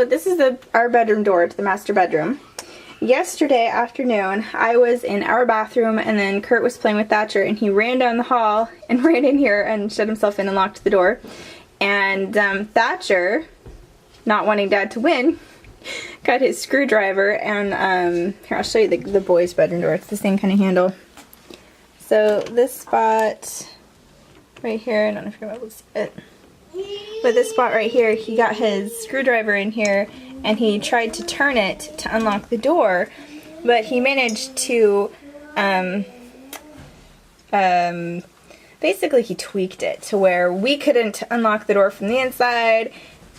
this is our bedroom door to the master bedroom. Yesterday afternoon, I was in our bathroom and then Kurt was playing with Thatcher and he ran down the hall and ran in here and shut himself in and locked the door. And Thatcher, not wanting Dad to win, got his screwdriver and here, I'll show you the boys' bedroom door. It's the same kind of handle. So this spot right here, I don't know if you're able to see it, but this spot right here, he got his screwdriver in here and he tried to turn it to unlock the door, but he managed to, basically he tweaked it to where we couldn't unlock the door from the inside,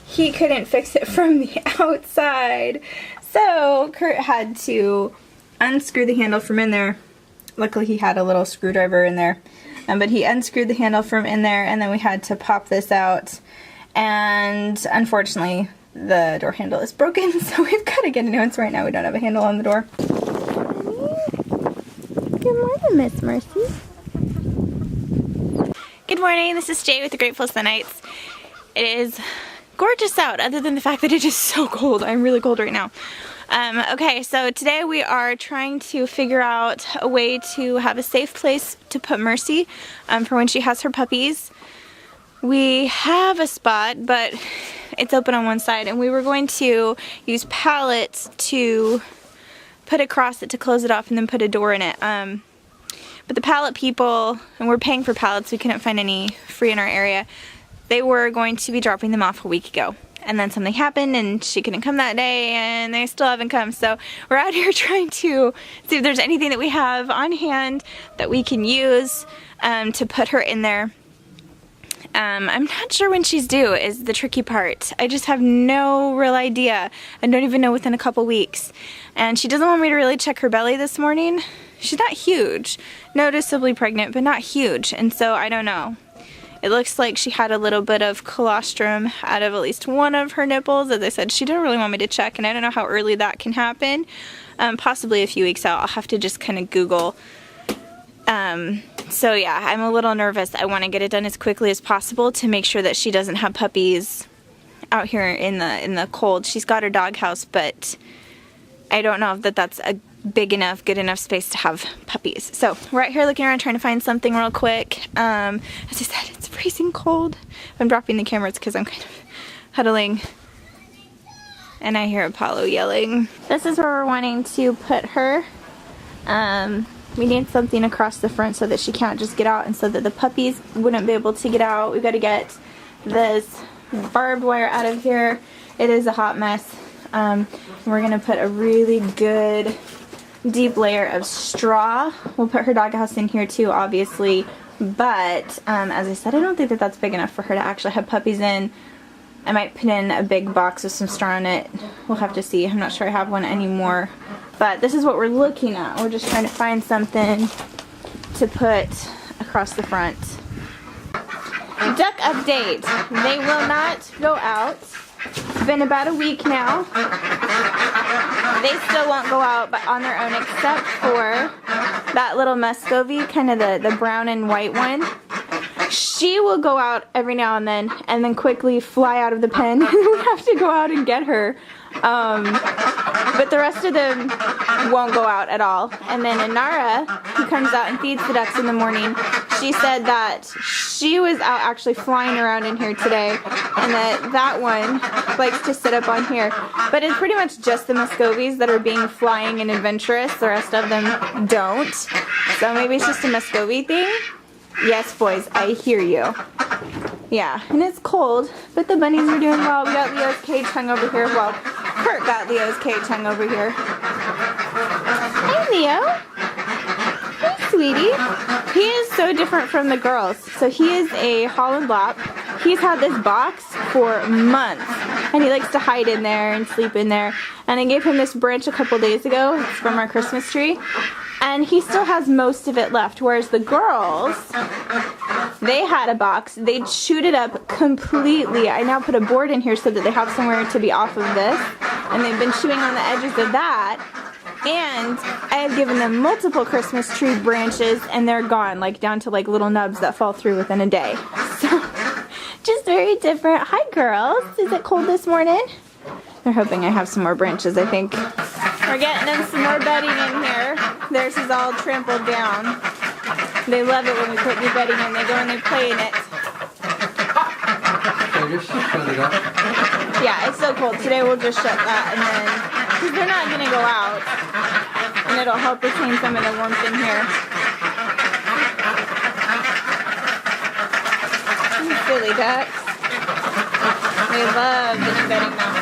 he couldn't fix it from the outside, so Kurt had to unscrew the handle from in there. Luckily he had a little screwdriver in there, but he unscrewed the handle from in there and then we had to pop this out, and unfortunately the door handle is broken, so we've got to get a new one. So right now we don't have a handle on the door. Good morning, Miss Mercy. Good morning, this is Jay with the Grateful Sunites. It is gorgeous out, other than the fact that it is so cold. I'm really cold right now. Okay, so today we are trying to figure out a way to have a safe place to put Mercy for when she has her puppies. We have a spot, but it's open on one side, and we were going to use pallets to put across it to close it off and then put a door in it. But the pallet people, and we're paying for pallets, we couldn't find any free in our area, they were going to be dropping them off a week ago. And then something happened and she couldn't come that day and they still haven't come. So we're out here trying to see if there's anything that we have on hand that we can use to put her in there. I'm not sure when she's due is the tricky part. I just have no real idea. I don't even know within a couple weeks. And she doesn't want me to really check her belly this morning. She's not huge. Noticeably pregnant, but not huge. And so I don't know. It looks like she had a little bit of colostrum out of at least one of her nipples. As I said, she didn't really want me to check, and I don't know how early that can happen. Possibly a few weeks out. I'll have to just kind of Google. So yeah, I'm a little nervous. I want to get it done as quickly as possible to make sure that she doesn't have puppies out here in the cold. She's got her doghouse, but I don't know if that's a big enough, good enough space to have puppies. So we're out here looking around trying to find something real quick. As I said, it's freezing cold. If I'm dropping the camera, it's because I'm kind of huddling and I hear Apollo yelling. This is where we're wanting to put her. We need something across the front so that she can't just get out, and so that the puppies wouldn't be able to get out. We've got to get this barbed wire out of here. It is a hot mess. We're going to put a really good deep layer of straw. We'll put her doghouse in here too, obviously, but as I said, I don't think that's big enough for her to actually have puppies in. I might put in a big box with some straw in it. We'll have to see. I'm not sure I have one anymore, but this is what we're looking at. We're just trying to find something to put across the front. Duck update. They will not go out. It's been about a week now. They still won't go out but on their own, except for that little Muscovy, kind of the brown and white one. She will go out every now and then quickly fly out of the pen. We have to go out and get her. But the rest of them won't go out at all. And then Inara, who comes out and feeds the ducks in the morning, she said that she was out actually flying around in here today, and that one likes to sit up on here. But it's pretty much just the Muscovies that are being flying and adventurous. The rest of them don't. So maybe it's just a Muscovy thing. Yes, boys, I hear you. Yeah, and it's cold, but the bunnies are doing well. We got Leo's cage hung over here. Well, Kurt got Leo's cage hung over here. Hey, Leo. Hey, sweetie. He is so different from the girls. So he is a Holland Lop. He's had this box for months, and he likes to hide in there and sleep in there. And I gave him this branch a couple days ago. It's from our Christmas tree. And he still has most of it left, whereas the girls, they had a box. They chewed it up completely. I now put a board in here so that they have somewhere to be off of this, and they've been chewing on the edges of that. And I have given them multiple Christmas tree branches, and they're gone, like down to like little nubs that fall through within a day. So, just very different. Hi, girls. Is it cold this morning? They're hoping I have some more branches, I think. We're getting them some more bedding in here. Theirs is all trampled down. They love it when we put new bedding in. They go and they play in it. So you're just shut it up. Yeah, it's so cold. Today we'll just shut that and then, because they're not going to go out. And it'll help retain some of the warmth in here. Silly ducks. They love the new bedding now.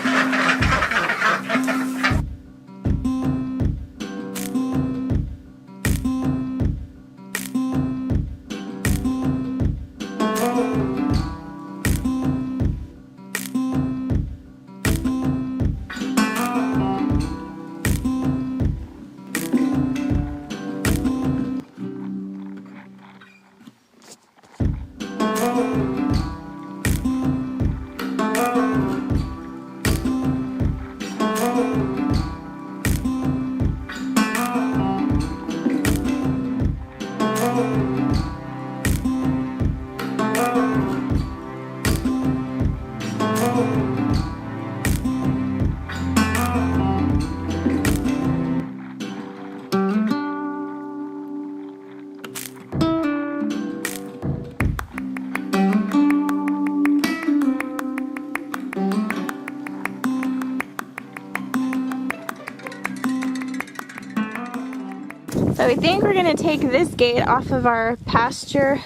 So we think we're going to take this gate off of our pasture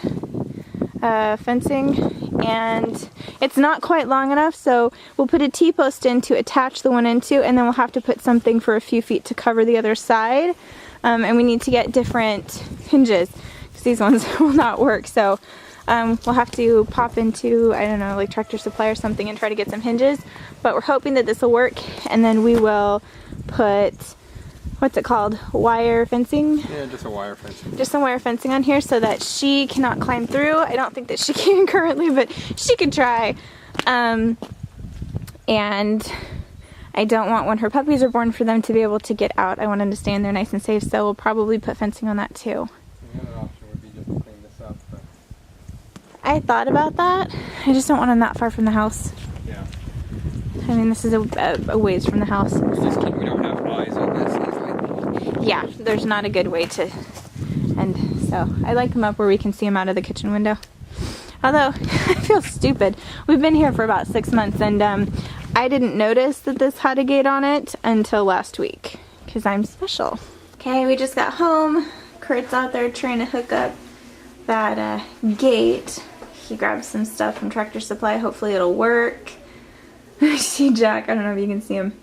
fencing, and it's not quite long enough, so we'll put a T-post in to attach the one into, and then we'll have to put something for a few feet to cover the other side. And we need to get different hinges because these ones will not work. So we'll have to pop into, I don't know, like Tractor Supply or something and try to get some hinges. But we're hoping that this will work, and then we will put, what's it called? Wire fencing? Yeah, just a wire fencing. Just some wire fencing on here so that she cannot climb through. I don't think that she can currently, but she could try. And I don't want when her puppies are born for them to be able to get out. I want them to stay in there nice and safe, so we'll probably put fencing on that too. The other option would be just to clean this up, but... I thought about that. I just don't want them that far from the house. Yeah. I mean, this is a ways from the house. We don't have eyes on this easily. Yeah, there's not a good way to end. So I like them up where we can see them out of the kitchen window. Although, I feel stupid. We've been here for about 6 months, and I didn't notice that this had a gate on it until last week, because I'm special. Okay, we just got home. Kurt's out there trying to hook up that gate. He grabbed some stuff from Tractor Supply. Hopefully it'll work. See Jack, I don't know if you can see him.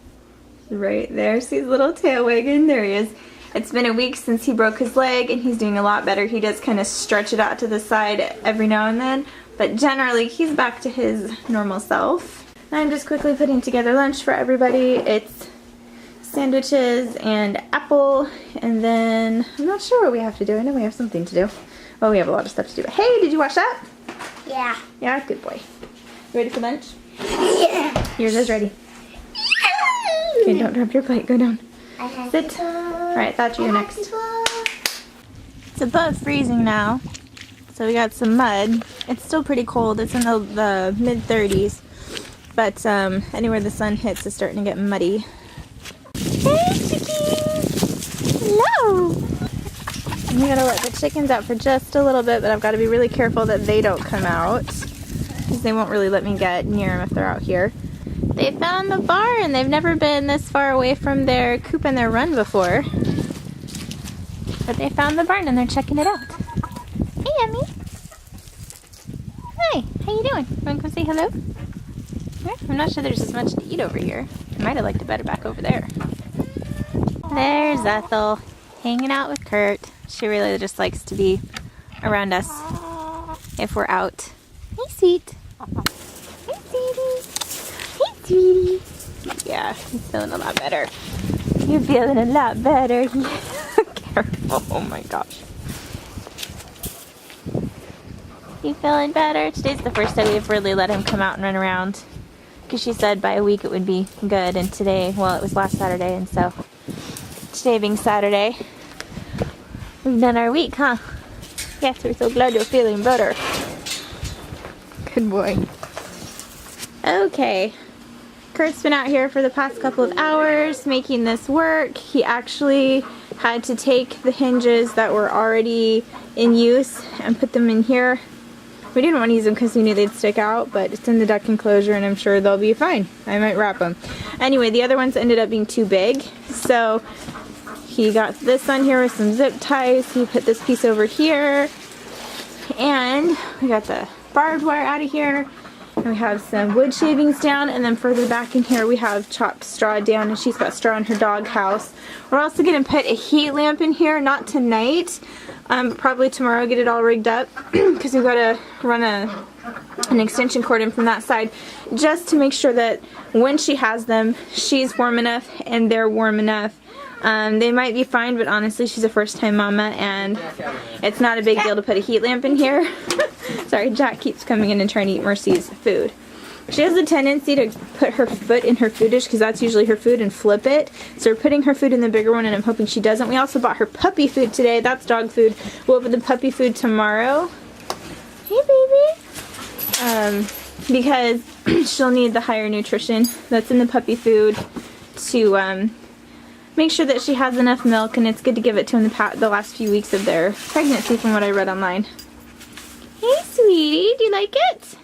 Right there, see his little tail wagging. There he is. It's been a week since he broke his leg, and he's doing a lot better. He does kind of stretch it out to the side every now and then, but generally he's back to his normal self. I'm just quickly putting together lunch for everybody. It's sandwiches and apple, and then I'm not sure what we have to do. I know we have something to do. Well, we have a lot of stuff to do. But hey, did you watch that? Yeah. Yeah, good boy. You ready for lunch? Yeah. Yours is ready. Okay, don't drop your plate. Go down. Sit. Alright, Thatcher, you're next. It's above freezing now, so we got some mud. It's still pretty cold. It's in the mid-30s, but anywhere the sun hits is starting to get muddy. Hey, chickies! Hello! I'm gonna let the chickens out for just a little bit, but I've got to be really careful that they don't come out, because they won't really let me get near them if they're out here. They found the barn. They've never been this far away from their coop and their run before. But they found the barn and they're checking it out. Hey, Emmy. Hi, how you doing? You want to come say hello? Yeah, I'm not sure there's as much to eat over here. I might have liked it better back over there. There's Ethel, hanging out with Kurt. She really just likes to be around us if we're out. Hey, sweet. Hey, sweetie. Hey, sweetie. Yeah, he's feeling a lot better. You're feeling a lot better. Careful. Oh my gosh. You feeling better? Today's the first day we've really let him come out and run around. Because she said by a week it would be good. And today, well, it was last Saturday. And so, today being Saturday, we've done our week, huh? Yes, we're so glad you're feeling better. Good boy. Okay. Kurt's been out here for the past couple of hours making this work. He actually had to take the hinges that were already in use and put them in here. We didn't want to use them because we knew they'd stick out, but it's in the duck enclosure and I'm sure they'll be fine. I might wrap them. Anyway, the other ones ended up being too big, so he got this on here with some zip ties. He put this piece over here, and we got the barbed wire out of here. And we have some wood shavings down, and then further back in here we have chopped straw down, and she's got straw in her dog house. We're also going to put a heat lamp in here, not tonight, probably tomorrow, get it all rigged up, because we've got to run an extension cord in from that side, just to make sure that when she has them, she's warm enough and they're warm enough. They might be fine, but honestly, she's a first-time mama, and it's not a big deal to put a heat lamp in here. Sorry, Jack keeps coming in and trying to eat Mercy's food. She has a tendency to put her foot in her food dish, because that's usually her food, and flip it. So we're putting her food in the bigger one, and I'm hoping she doesn't. We also bought her puppy food today. That's dog food. We'll open the puppy food tomorrow. Hey, baby. Because she'll need the higher nutrition that's in the puppy food to make sure that she has enough milk, and it's good to give it to them the last few weeks of their pregnancy, from what I read online. Hey, sweetie, do you like it?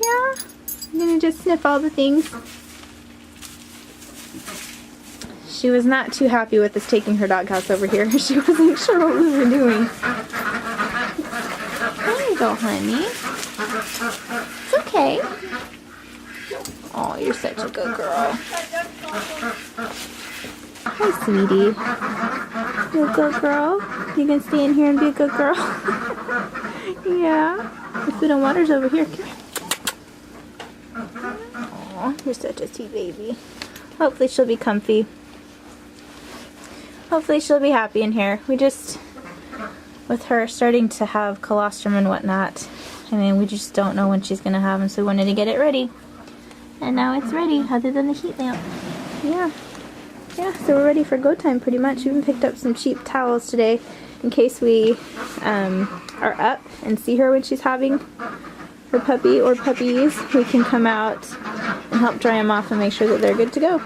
Yeah? I'm gonna just sniff all the things. She was not too happy with us taking her doghouse over here. She wasn't sure what we were doing. There you go, honey. It's okay. Oh, you're such a good girl. Hi, sweetie. You a good girl? You gonna stay in here and be a good girl? Yeah. The food and water's over here. Come here. Aw, you're such a sweet baby. Hopefully she'll be comfy. Hopefully she'll be happy in here. We just, with her starting to have colostrum and whatnot, I mean, we just don't know when she's gonna have them, so we wanted to get it ready. And now it's ready, other than the heat lamp. Yeah. Yeah, so we're ready for go time pretty much. We even picked up some cheap towels today in case we are up and see her when she's having her puppy or puppies. We can come out and help dry them off and make sure that they're good to go.